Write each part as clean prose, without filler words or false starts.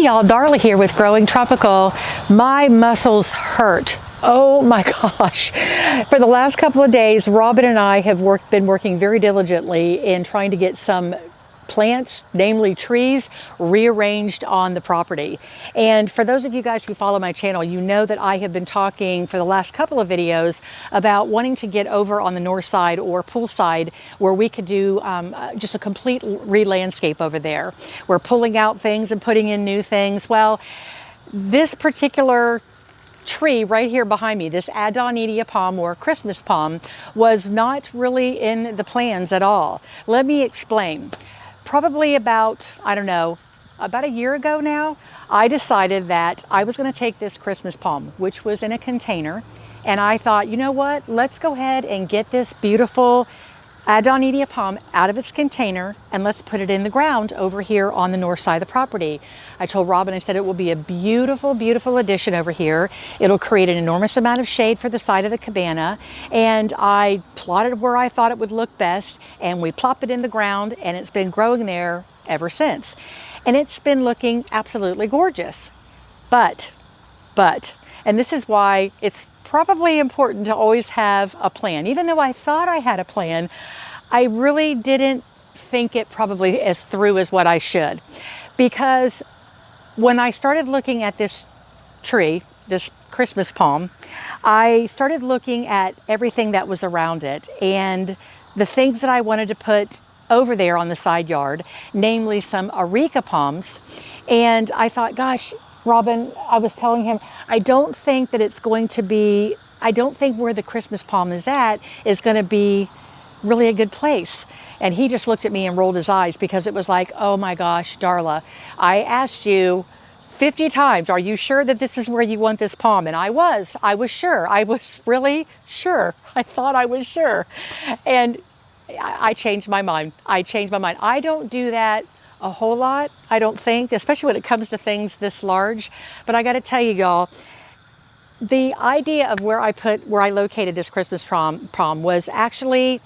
y'all, Darla here with Growing Tropical. My muscles hurt. Oh my gosh. For the last couple of days, Robin and I have been working very diligently in trying to get some plants, namely trees, rearranged on the property. And for those of you guys who follow my channel, you know that I have been talking for the last couple of videos about wanting to get over on the north side or pool side where we could do just a complete re-landscape over there. We're pulling out things and putting in new things. Well, this particular tree right here behind me, this Adonidia palm or Christmas palm, was not really in the plans at all. Let me explain. Probably about, I don't know, about a year ago now, I decided that I was going to take this Christmas palm, which was in a container, and I thought, you know what, let's go ahead and get this beautiful Adonidia palm out of its container and let's put it in the ground over here on the north side of the property. I told Robin, I said it will be a beautiful, beautiful addition over here. It'll create an enormous amount of shade for the side of the cabana. And I plotted where I thought it would look best, and we plopped it in the ground, and it's been growing there ever since. And it's been looking absolutely gorgeous. But, and this is why it's probably important to always have a plan. Even though I thought I had a plan, I really didn't think it probably as through as what I should. Because when I started looking at this tree, this Christmas palm, I started looking at everything that was around it and the things that I wanted to put over there on the side yard, namely some areca palms. And I thought, gosh, Robin, I was telling him, I don't think that it's going to be, I don't think where the Christmas palm is at is going to be really a good place. And he just looked at me and rolled his eyes, because it was like, oh my gosh, Darla, I asked you 50 times, are you sure that this is where you want this palm? And I was sure. I was really sure. I thought I was sure. And I changed my mind. I don't do that a whole lot, I don't think, especially when it comes to things this large. But I got to tell you, y'all, the idea of where I located this Christmas palm was actually,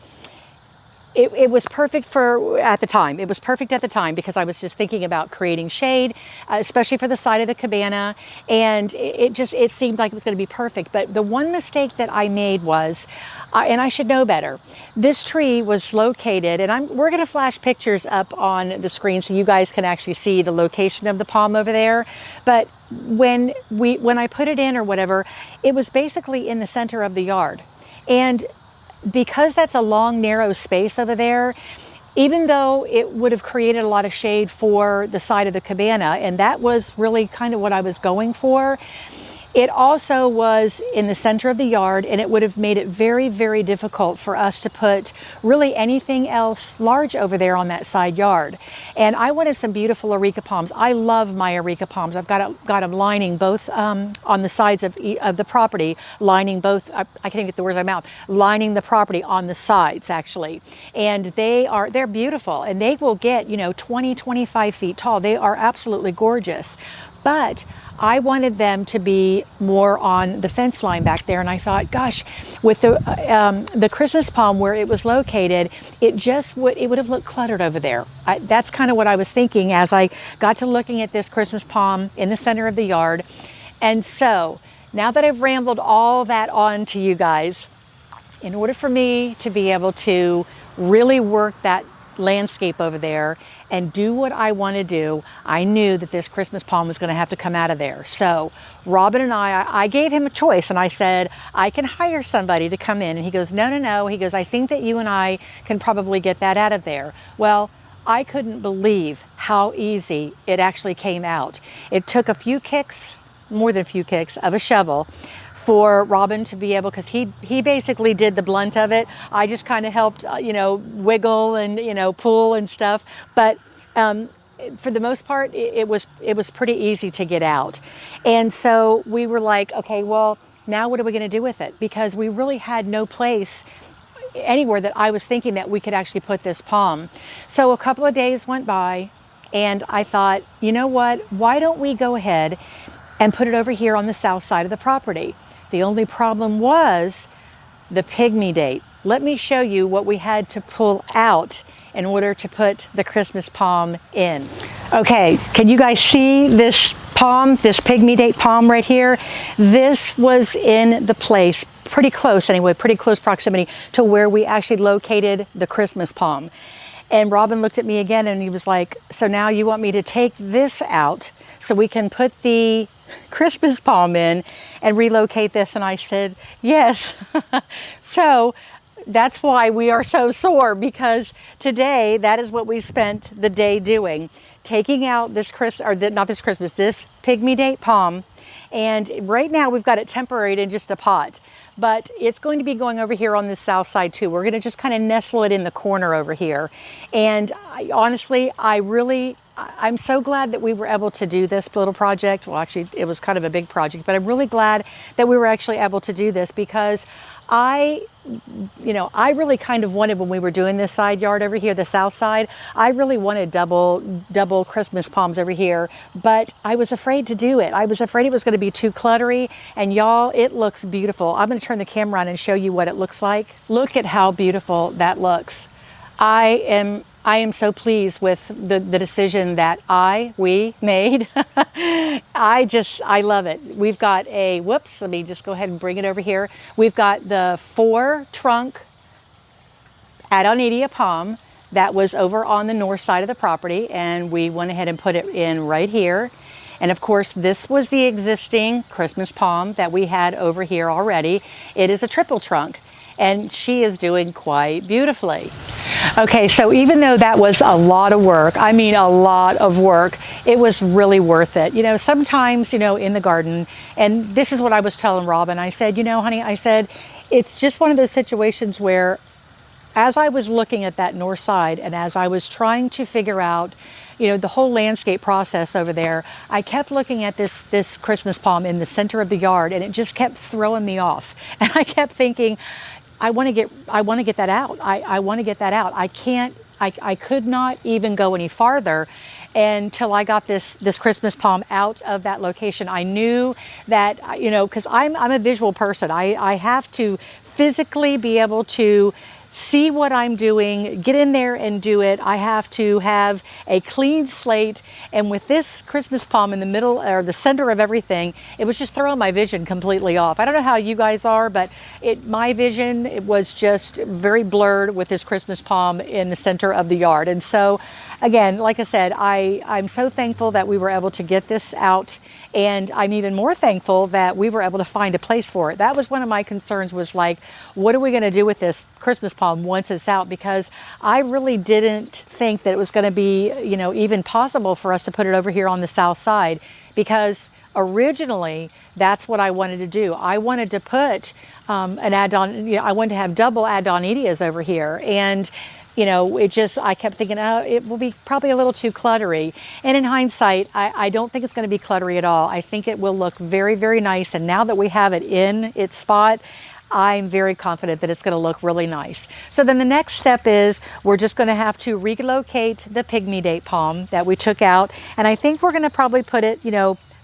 it was perfect at the time. It was perfect at the time because I was just thinking about creating shade, especially for the side of the cabana, and it seemed like it was going to be perfect. But the one mistake that I made was, and I should know better, this tree was located, and we're going to flash pictures up on the screen so you guys can actually see the location of the palm over there. But when I put it in or whatever, it was basically in the center of the yard. And because that's a long, narrow space over there, even though it would have created a lot of shade for the side of the cabana, and that was really kind of what I was going for, it also was in the center of the yard, and it would have made it very, very difficult for us to put really anything else large over there on that side yard. And I wanted some beautiful areca palms. I love my areca palms. I've got them lining both on the sides of the property, lining both, I can't even get the words out of my mouth, lining the property on the sides actually. And they're beautiful, and they will get, 20, 25 feet tall. They are absolutely gorgeous. But I wanted them to be more on the fence line back there, and I thought, gosh, with the Christmas palm where it was located, it would have looked cluttered over there. That's kind of what I was thinking as I got to looking at this Christmas palm in the center of the yard. And so now that I've rambled all that on to you guys, in order for me to be able to really work that landscape over there and do what I want to do, I knew that this Christmas palm was going to have to come out of there. So Robin and I gave him a choice, and I said, I can hire somebody to come in. And he goes, no. He goes, I think that you and I can probably get that out of there. Well, I couldn't believe how easy it actually came out. It took a few kicks, more than a few kicks, of a shovel for Robin to be able, because he basically did the blunt of it. I just kind of helped, wiggle and, pull and stuff. But for the most part, it was pretty easy to get out. And so we were like, okay, well, now what are we going to do with it? Because we really had no place anywhere that I was thinking that we could actually put this palm. So a couple of days went by, and I thought, you know what? Why don't we go ahead and put it over here on the south side of the property? The only problem was the Pygmy date. Let me show you what we had to pull out in order to put the Christmas palm in. Okay, can you guys see this palm, this Pygmy date palm right here? This was in the place, pretty close anyway, pretty close proximity to where we actually located the Christmas palm. And Robin looked at me again and he was like, so now you want me to take this out so we can put the Christmas palm in and relocate this? And I said, yes. So that's why we are so sore, because today that is what we spent the day doing. Taking out this this Pygmy date palm. And right now we've got it temporary in just a pot, but it's going to be going over here on the south side too. We're going to just kind of nestle it in the corner over here. And honestly, I'm so glad that we were able to do this little project. Well, actually, it was kind of a big project, but I'm really glad that we were actually able to do this, because I really kind of wanted, when we were doing this side yard over here, the south side, I really wanted double Christmas palms over here, but I was afraid to do it. I was afraid it was going to be too cluttery, and y'all, it looks beautiful. I'm going to turn the camera on and show you what it looks like. Look at how beautiful that looks. I am so pleased with the decision that we made. I love it. We've got let me just go ahead and bring it over here. We've got the 4-trunk Adonidia palm that was over on the north side of the property, and we went ahead and put it in right here. And of course, this was the existing Christmas palm that we had over here already. It is a triple trunk, and she is doing quite beautifully. Okay, so even though that was a lot of work, I mean a lot of work, it was really worth it. You know, sometimes, in the garden, and this is what I was telling Robin, I said, honey, I said, it's just one of those situations where, as I was looking at that north side and as I was trying to figure out, the whole landscape process over there, I kept looking at this Christmas palm in the center of the yard, and it just kept throwing me off. And I kept thinking, I want to get that out. I want to get that out. I could not even go any farther until I got this Christmas palm out of that location. I knew that, because I'm a visual person. I have to physically be able to see what I'm doing, get in there and do it. I have to have a clean slate. And with this Christmas palm in the middle, or the center of everything, it was just throwing my vision completely off. I don't know how you guys are, but my vision, it was just very blurred with this Christmas palm in the center of the yard. And so, again, like I said, I'm so thankful that we were able to get this out. And I'm even more thankful that we were able to find a place for it. That was one of my concerns, was like, what are we going to do with this Christmas palm once it's out? Because I really didn't think that it was going to be, even possible for us to put it over here on the south side, because originally that's what I wanted to do. I wanted to put I wanted to have double Adonidias over here. And I kept thinking, it will be probably a little too cluttery. And in hindsight, I don't think it's going to be cluttery at all. I think it will look very, very nice. And now that we have it in its spot, I'm very confident that it's going to look really nice. So then the next step is we're just going to have to relocate the Pygmy date palm that we took out. And I think we're going to probably put it,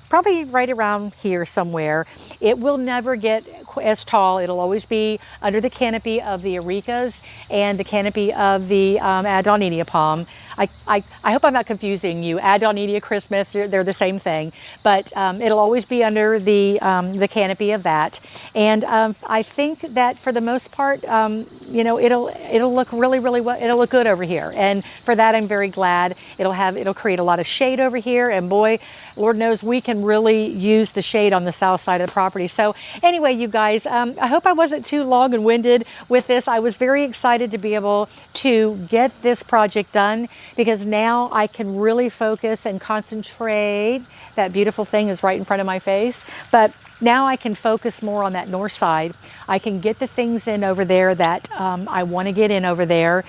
probably right around here somewhere. It will never get as tall. It'll always be under the canopy of the Auricas and the canopy of the Adonidia palm. I hope I'm not confusing you. Adonidia, Christmas, they're the same thing, but it'll always be under the canopy of that. And I think that for the most part, it'll look really, really well. It'll look good over here, and for that I'm very glad. It'll create a lot of shade over here, and boy, Lord knows we can really use the shade on the south side of the property. So anyway, you guys, I hope I wasn't too long and winded with this. I was very excited to be able to get this project done, because now I can really focus and concentrate. That beautiful thing is right in front of my face, but now I can focus more on that north side. I can get the things in over there that I want to get in over there.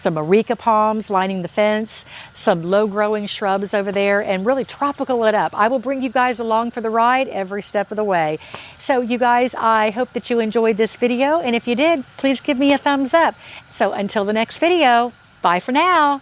Some areca palms lining the fence, some low-growing shrubs over there, and really tropical it up. I will bring you guys along for the ride every step of the way. So you guys, I hope that you enjoyed this video, and if you did, please give me a thumbs up. So until the next video, bye for now.